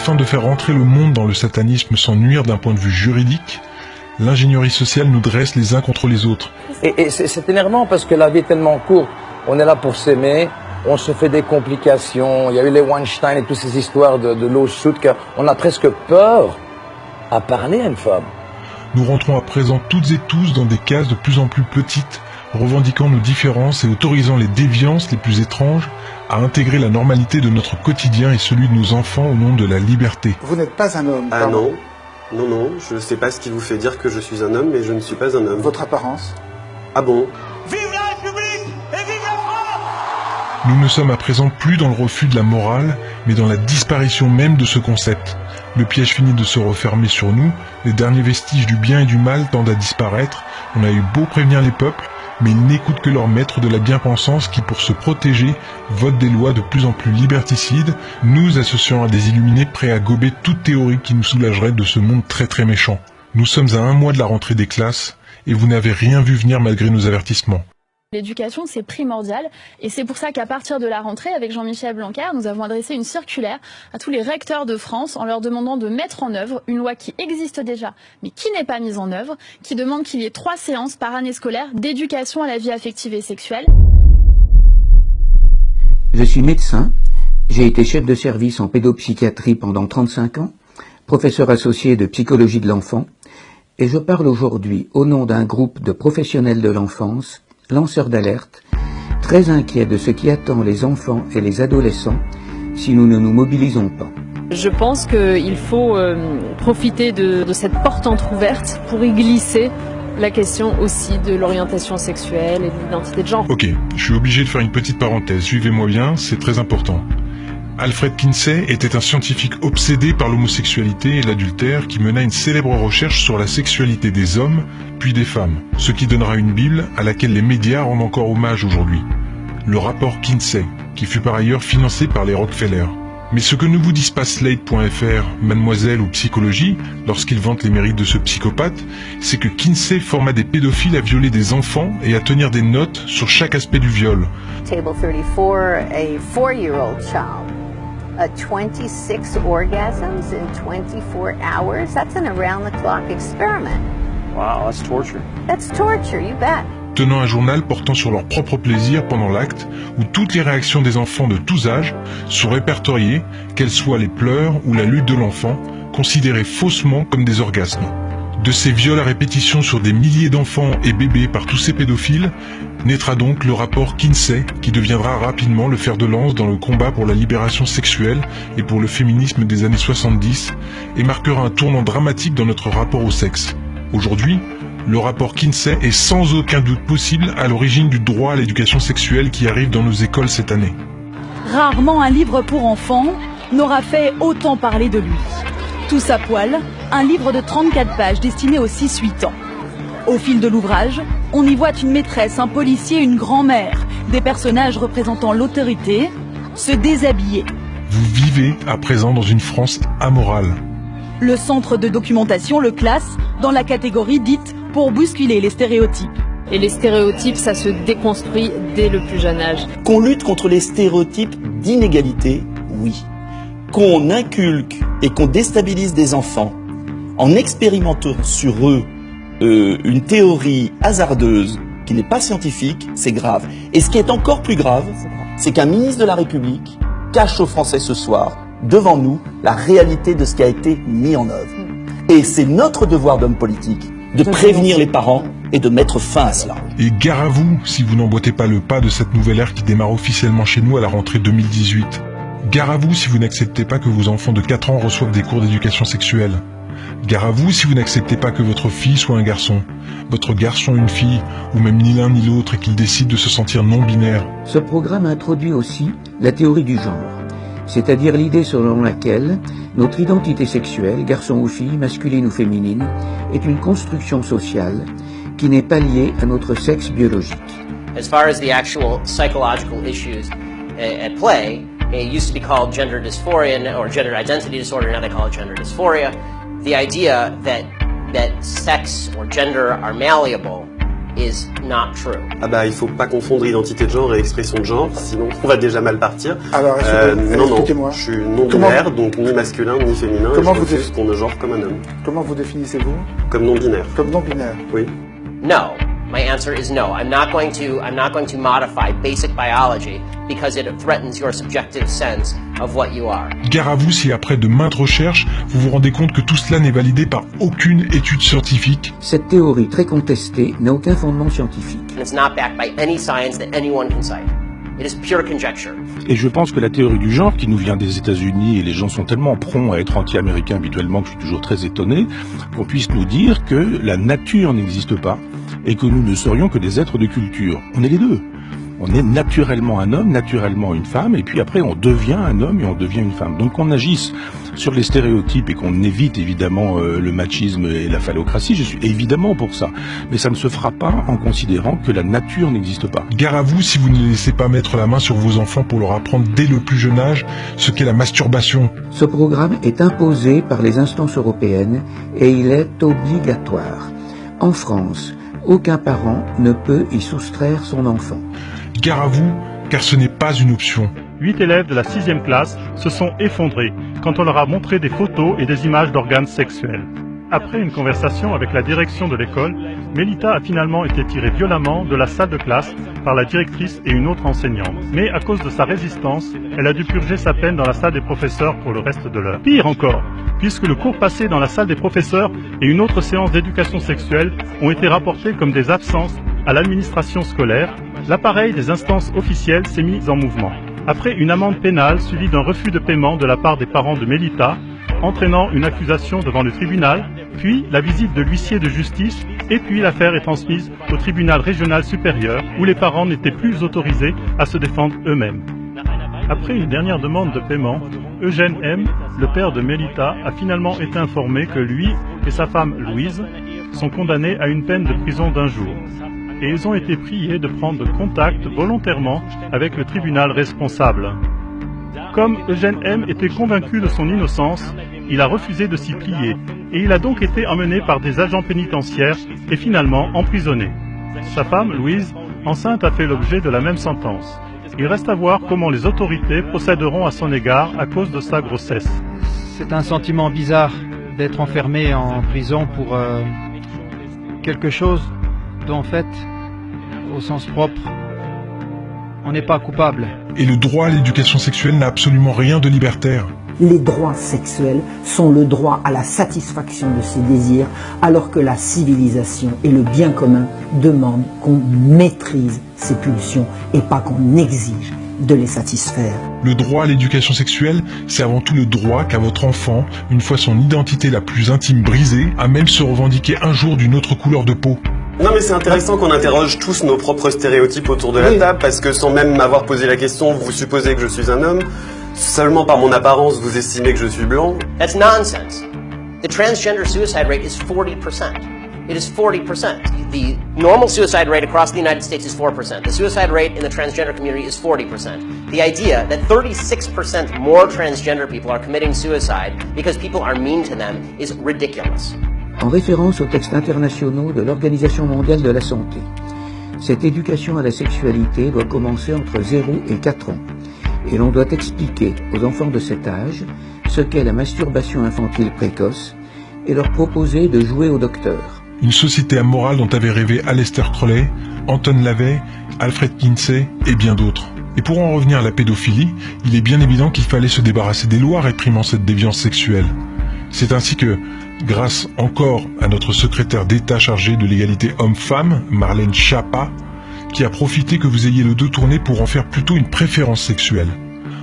Afin de faire entrer le monde dans le satanisme sans nuire d'un point de vue juridique, l'ingénierie sociale nous dresse les uns contre les autres. Et c'est énervant parce que la vie est tellement courte. On est là pour s'aimer, on se fait des complications. Il y a eu les Weinstein et toutes ces histoires de lawsuit qu'on a presque peur à parler à une femme. Nous rentrons à présent toutes et tous dans des cases de plus en plus petites, revendiquant nos différences et autorisant les déviances les plus étranges à intégrer la normalité de notre quotidien et celui de nos enfants au nom de la liberté. Vous n'êtes pas un homme. Ah non, non, je ne sais pas ce qui vous fait dire que je suis un homme, mais je ne suis pas un homme. Votre apparence? Ah bon? Vive la République et vive la France! Nous ne sommes à présent plus dans le refus de la morale, mais dans la disparition même de ce concept. Le piège finit de se refermer sur nous, les derniers vestiges du bien et du mal tendent à disparaître, on a eu beau prévenir les peuples, mais ils n'écoutent que leur maître de la bien-pensance qui, pour se protéger, vote des lois de plus en plus liberticides, nous associant à des illuminés prêts à gober toute théorie qui nous soulagerait de ce monde très très méchant. Nous sommes à 1 mois de la rentrée des classes, et vous n'avez rien vu venir malgré nos avertissements. L'éducation, c'est primordial et c'est pour ça qu'à partir de la rentrée, avec Jean-Michel Blanquer, nous avons adressé une circulaire à tous les recteurs de France en leur demandant de mettre en œuvre une loi qui existe déjà, mais qui n'est pas mise en œuvre, qui demande qu'il y ait 3 séances par année scolaire d'éducation à la vie affective et sexuelle. Je suis médecin, j'ai été chef de service en pédopsychiatrie pendant 35 ans, professeur associé de psychologie de l'enfant, et je parle aujourd'hui au nom d'un groupe de professionnels de l'enfance, lanceurs d'alerte, très inquiets de ce qui attend les enfants et les adolescents si nous ne nous mobilisons pas. Je pense qu'il faut profiter de cette porte entrouverte pour y glisser la question aussi de l'orientation sexuelle et de l'identité de genre. Ok, je suis obligé de faire une petite parenthèse, suivez-moi bien, c'est très important. Alfred Kinsey était un scientifique obsédé par l'homosexualité et l'adultère qui mena une célèbre recherche sur la sexualité des hommes, puis des femmes, ce qui donnera une Bible à laquelle les médias rendent encore hommage aujourd'hui. Le rapport Kinsey, qui fut par ailleurs financé par les Rockefeller. Mais ce que ne vous disent pas Slate.fr, Mademoiselle ou Psychologie, lorsqu'ils vantent les mérites de ce psychopathe, c'est que Kinsey forma des pédophiles à violer des enfants et à tenir des notes sur chaque aspect du viol. Table 34, a 4-year-old child. 26 orgasms in 24 hours. That's an around-the-clock experiment. Wow, that's torture. That's torture, you bet. Tenant un journal portant sur leur propre plaisir pendant l'acte, où toutes les réactions des enfants de tous âges sont répertoriées, qu'elles soient les pleurs ou la lutte de l'enfant, considérées faussement comme des orgasmes. De ces viols à répétition sur des milliers d'enfants et bébés par tous ces pédophiles, naîtra donc le rapport Kinsey, qui deviendra rapidement le fer de lance dans le combat pour la libération sexuelle et pour le féminisme des années 70, et marquera un tournant dramatique dans notre rapport au sexe. Aujourd'hui, le rapport Kinsey est sans aucun doute possible à l'origine du droit à l'éducation sexuelle qui arrive dans nos écoles cette année. Rarement un livre pour enfants n'aura fait autant parler de lui. Tous à poil, un livre de 34 pages destiné aux 6-8 ans. Au fil de l'ouvrage, on y voit une maîtresse, un policier, une grand-mère, des personnages représentant l'autorité, se déshabiller. Vous vivez à présent dans une France amorale. Le centre de documentation le classe dans la catégorie dite pour bousculer les stéréotypes. Et les stéréotypes, ça se déconstruit dès le plus jeune âge. Qu'on lutte contre les stéréotypes d'inégalité, oui. Qu'on inculque et qu'on déstabilise des enfants en expérimentant sur eux une théorie hasardeuse qui n'est pas scientifique, c'est grave. Et ce qui est encore plus grave, c'est qu'un ministre de la République cache aux Français ce soir, devant nous, la réalité de ce qui a été mis en œuvre. Et c'est notre devoir d'homme politique de prévenir les parents et de mettre fin à cela. Et gare à vous si vous n'emboîtez pas le pas de cette nouvelle ère qui démarre officiellement chez nous à la rentrée 2018. Gare à vous si vous n'acceptez pas que vos enfants de 4 ans reçoivent des cours d'éducation sexuelle. Gare à vous si vous n'acceptez pas que votre fille soit un garçon, votre garçon une fille, ou même ni l'un ni l'autre et qu'il décide de se sentir non-binaire. Ce programme introduit aussi la théorie du genre, c'est-à-dire l'idée selon laquelle notre identité sexuelle, garçon ou fille, masculine ou féminine, est une construction sociale qui n'est pas liée à notre sexe biologique. As far as the actual psychological issues at play, it used to be called gender dysphoria or gender identity disorder, now they call it gender dysphoria. The idea that sex or gender are malleable is not true. Ah bah il faut pas confondre identité de genre et expression de genre, sinon on va déjà mal partir. Alors non, je suis non-binaire, donc ni masculin ni féminin, comment et je refuse qu'on me genre comme un homme. Comment vous définissez-vous? Comme non-binaire. Comme non-binaire. Oui. No. My answer is no. I'm not going to modify basic biology because it threatens your subjective sense of what you are. Gare à vous si après de maintes recherches, vous vous rendez compte que tout cela n'est validé par aucune étude scientifique. Cette théorie très contestée n'a aucun fondement scientifique. And it's not backed by any science that anyone can cite. It is pure conjecture. Et je pense que la théorie du genre, qui nous vient des États-Unis, et les gens sont tellement prompts à être anti-américains habituellement que je suis toujours très étonné, qu'on puisse nous dire que la nature n'existe pas et que nous ne serions que des êtres de culture. On est les deux. On est naturellement un homme, naturellement une femme, et puis après on devient un homme et on devient une femme. Donc qu'on agisse sur les stéréotypes et qu'on évite évidemment le machisme et la phallocratie, je suis évidemment pour ça. Mais ça ne se fera pas en considérant que la nature n'existe pas. Gare à vous si vous ne laissez pas mettre la main sur vos enfants pour leur apprendre dès le plus jeune âge ce qu'est la masturbation. Ce programme est imposé par les instances européennes et il est obligatoire. En France, aucun parent ne peut y soustraire son enfant. Gare à vous, car ce n'est pas une option. 8 élèves de la 6e classe se sont effondrés quand on leur a montré des photos et des images d'organes sexuels. Après une conversation avec la direction de l'école, Mélita a finalement été tirée violemment de la salle de classe par la directrice et une autre enseignante. Mais à cause de sa résistance, elle a dû purger sa peine dans la salle des professeurs pour le reste de l'heure. Pire encore, puisque le cours passé dans la salle des professeurs et une autre séance d'éducation sexuelle ont été rapportés comme des absences à l'administration scolaire, l'appareil des instances officielles s'est mis en mouvement. Après une amende pénale suivie d'un refus de paiement de la part des parents de Mélita, entraînant une accusation devant le tribunal, puis la visite de l'huissier de justice, et puis l'affaire est transmise au tribunal régional supérieur, où les parents n'étaient plus autorisés à se défendre eux-mêmes. Après une dernière demande de paiement, Eugène M., le père de Mélita, a finalement été informé que lui et sa femme Louise sont condamnés à une peine de prison d'1 jour. Et ils ont été priés de prendre contact volontairement avec le tribunal responsable. Comme Eugène M. était convaincu de son innocence, il a refusé de s'y plier et il a donc été emmené par des agents pénitentiaires et finalement emprisonné. Sa femme, Louise, enceinte, a fait l'objet de la même sentence. Il reste à voir comment les autorités procéderont à son égard à cause de sa grossesse. C'est un sentiment bizarre d'être enfermé en prison pour quelque chose dont, en fait, au sens propre, on n'est pas coupable. Et le droit à l'éducation sexuelle n'a absolument rien de libertaire. Les droits sexuels sont le droit à la satisfaction de ses désirs, alors que la civilisation et le bien commun demandent qu'on maîtrise ses pulsions et pas qu'on exige de les satisfaire. Le droit à l'éducation sexuelle, c'est avant tout le droit qu'a votre enfant, une fois son identité la plus intime brisée, à même se revendiquer un jour d'une autre couleur de peau. Non mais c'est intéressant qu'on interroge tous nos propres stéréotypes autour de la table, parce que sans même m'avoir posé la question, vous supposez que je suis un homme. Seulement par mon apparence, vous estimez que je suis blanc. That's nonsense. The transgender suicide rate is 40%. It is 40%. The normal suicide rate across the United States is 4%. The suicide rate in the transgender community is 40%. The idea that 36% more transgender people are committing suicide because people are mean to them is ridiculous. En référence aux textes internationaux de l'Organisation mondiale de la santé, cette éducation à la sexualité doit commencer entre 0 et 4 ans. Et l'on doit expliquer aux enfants de cet âge ce qu'est la masturbation infantile précoce et leur proposer de jouer au docteur. Une société amorale dont avaient rêvé Aleister Crowley, Anton LaVey, Alfred Kinsey et bien d'autres. Et pour en revenir à la pédophilie, il est bien évident qu'il fallait se débarrasser des lois réprimant cette déviance sexuelle. C'est ainsi que, grâce encore à notre secrétaire d'État chargé de l'égalité homme-femme, Marlène Schiappa, qui a profité que vous ayez le dos tourné pour en faire plutôt une préférence sexuelle.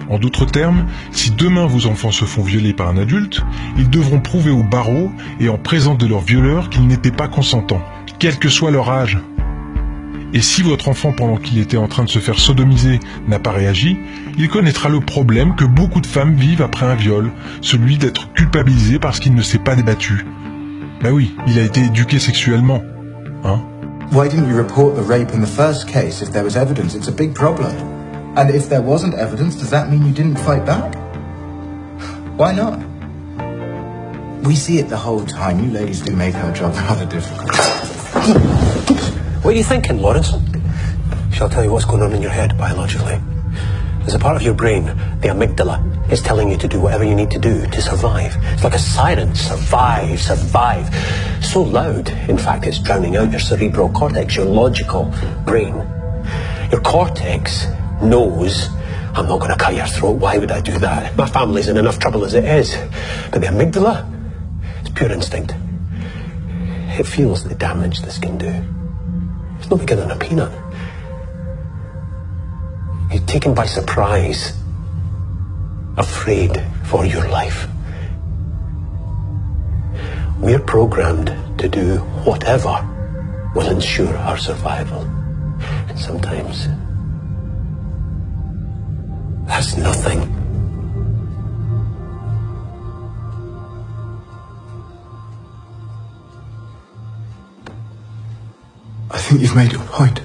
En d'autres termes, si demain vos enfants se font violer par un adulte, ils devront prouver au barreau et en présence de leur violeur qu'ils n'étaient pas consentants, quel que soit leur âge. Et si votre enfant, pendant qu'il était en train de se faire sodomiser, n'a pas réagi, il connaîtra le problème que beaucoup de femmes vivent après un viol, celui d'être culpabilisé parce qu'il ne s'est pas débattu. Ben oui, il a été éduqué sexuellement, hein? Why didn't you report the rape in the first case if there was evidence? It's a big problem. And if there wasn't evidence, does that mean you didn't fight back? Why not? We see it the whole time. You ladies do make our job rather difficult. What are you thinking, Lawrence? Shall I tell you what's going on in your head biologically? There's a part of your brain, the amygdala, is telling you to do whatever you need to do to survive. It's like a siren, survive, survive. So loud, in fact, it's drowning out your cerebral cortex, your logical brain. Your cortex knows, I'm not going to cut your throat, why would I do that? My family's in enough trouble as it is. But the amygdala, it's pure instinct. It feels the damage this can do. It's not bigger than a peanut. You're taken by surprise, afraid for your life. We're programmed to do whatever will ensure our survival. And sometimes, that's nothing. I think you've made your point.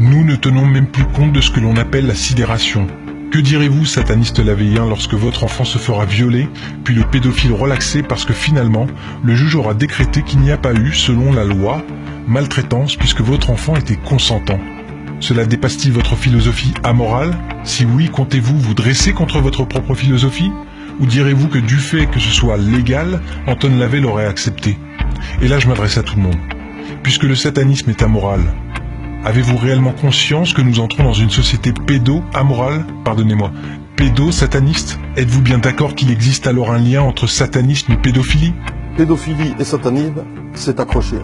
Nous ne tenons même plus compte de ce que l'on appelle la sidération. Que direz-vous, sataniste lavéien, lorsque votre enfant se fera violer, puis le pédophile relaxé parce que finalement, le juge aura décrété qu'il n'y a pas eu, selon la loi, maltraitance puisque votre enfant était consentant? Cela dépasse-t-il votre philosophie amorale? Si oui, comptez-vous vous dresser contre votre propre philosophie? Ou direz-vous que du fait que ce soit légal, Anton Lavey l'aurait accepté? Et là je m'adresse à tout le monde. Puisque le satanisme est amoral, avez-vous réellement conscience que nous entrons dans une société pédo-amorale? Pardonnez-moi, pédo-sataniste? Êtes-vous bien d'accord qu'il existe alors un lien entre satanisme et pédophilie? Pédophilie et satanisme, c'est accroché.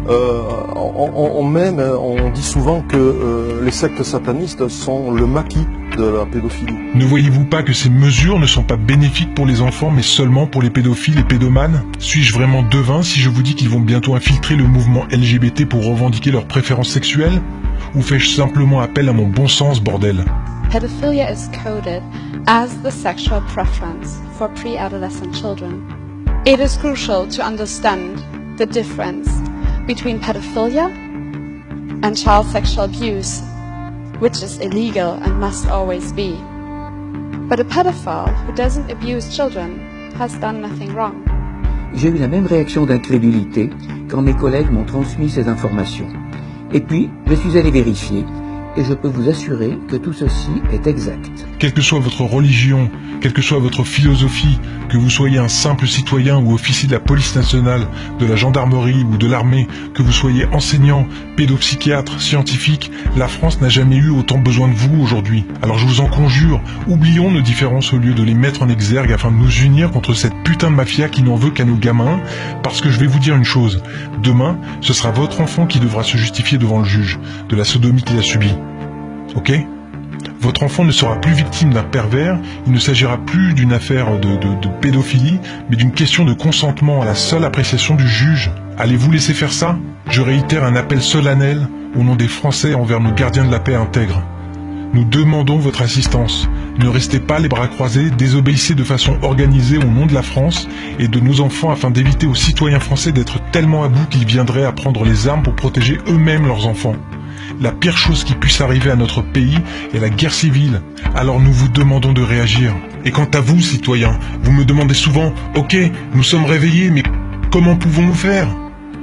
On dit souvent que les sectes satanistes sont le maquis de la pédophilie. Ne voyez-vous pas que ces mesures ne sont pas bénéfiques pour les enfants, mais seulement pour les pédophiles et pédomanes? Suis-je vraiment devin si je vous dis qu'ils vont bientôt infiltrer le mouvement LGBT pour revendiquer leurs préférences sexuelles? Ou fais-je simplement appel à mon bon sens, bordel? Pedophilia is coded as the sexual preference for pre-adolescent children. It is crucial to understand the difference between pedophilia and child sexual abuse, which is illegal and must always be. But a pedophile who doesn't abuse children has done nothing wrong. J'ai eu la même réaction d'incrédulité quand mes collègues m'ont transmis ces informations. Et puis, je suis allé vérifier, et je peux vous assurer que tout ceci est exact. Quelle que soit votre religion, quelle que soit votre philosophie, que vous soyez un simple citoyen ou officier de la police nationale, de la gendarmerie ou de l'armée, que vous soyez enseignant, pédopsychiatre, scientifique, la France n'a jamais eu autant besoin de vous aujourd'hui. Alors je vous en conjure, oublions nos différences au lieu de les mettre en exergue afin de nous unir contre cette putain de mafia qui n'en veut qu'à nos gamins, parce que je vais vous dire une chose, demain, ce sera votre enfant qui devra se justifier devant le juge de la sodomie qu'il a subie. Ok ? Votre enfant ne sera plus victime d'un pervers, il ne s'agira plus d'une affaire de pédophilie, mais d'une question de consentement à la seule appréciation du juge. Allez-vous laisser faire ça? Je réitère un appel solennel au nom des Français envers nos gardiens de la paix intègres. Nous demandons votre assistance. Ne restez pas les bras croisés, désobéissez de façon organisée au nom de la France et de nos enfants afin d'éviter aux citoyens français d'être tellement à bout qu'ils viendraient à prendre les armes pour protéger eux-mêmes leurs enfants. La pire chose qui puisse arriver à notre pays est la guerre civile. Alors nous vous demandons de réagir. Et quant à vous, citoyens, vous me demandez souvent « Ok, nous sommes réveillés, mais comment pouvons-nous faire ?»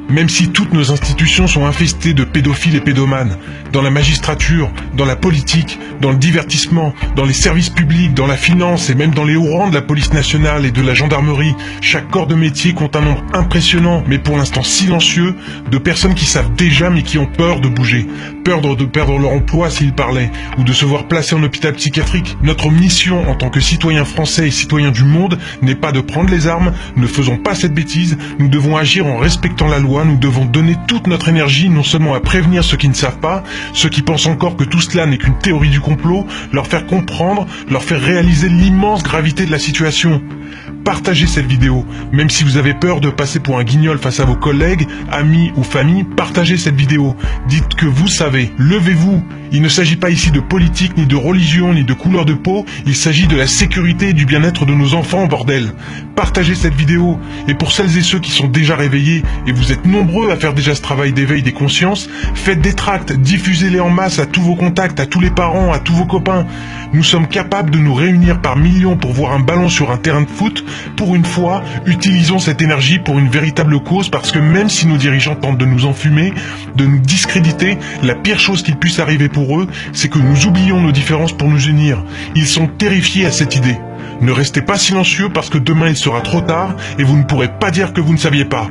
Même si toutes nos institutions sont infestées de pédophiles et pédomanes, dans la magistrature, dans la politique, dans le divertissement, dans les services publics, dans la finance et même dans les hauts rangs de la police nationale et de la gendarmerie, chaque corps de métier compte un nombre impressionnant, mais pour l'instant silencieux, de personnes qui savent déjà mais qui ont peur de bouger, peur de perdre leur emploi s'ils parlaient, ou de se voir placés en hôpital psychiatrique. Notre mission en tant que citoyens français et citoyens du monde n'est pas de prendre les armes, ne faisons pas cette bêtise, nous devons agir en respectant la loi. Nous devons donner toute notre énergie non seulement à prévenir ceux qui ne savent pas, ceux qui pensent encore que tout cela n'est qu'une théorie du complot, leur faire comprendre, leur faire réaliser l'immense gravité de la situation. Partagez cette vidéo, même si vous avez peur de passer pour un guignol face à vos collègues, amis ou famille, partagez cette vidéo. Dites que vous savez, levez-vous. Il ne s'agit pas ici de politique, ni de religion, ni de couleur de peau, il s'agit de la sécurité et du bien-être de nos enfants, bordel. Partagez cette vidéo, et pour celles et ceux qui sont déjà réveillés, et vous êtes nombreux à faire déjà ce travail d'éveil des consciences, faites des tracts, diffusez-les en masse à tous vos contacts, à tous les parents, à tous vos copains. Nous sommes capables de nous réunir par millions pour voir un ballon sur un terrain de foot, Pour une fois, utilisons cette énergie pour une véritable cause, parce que même si nos dirigeants tentent de nous enfumer, de nous discréditer, la pire chose qu'il puisse arriver pour eux, c'est que nous oublions nos différences pour nous unir. Ils sont terrifiés à cette idée. Ne restez pas silencieux parce que demain il sera trop tard et vous ne pourrez pas dire que vous ne saviez pas.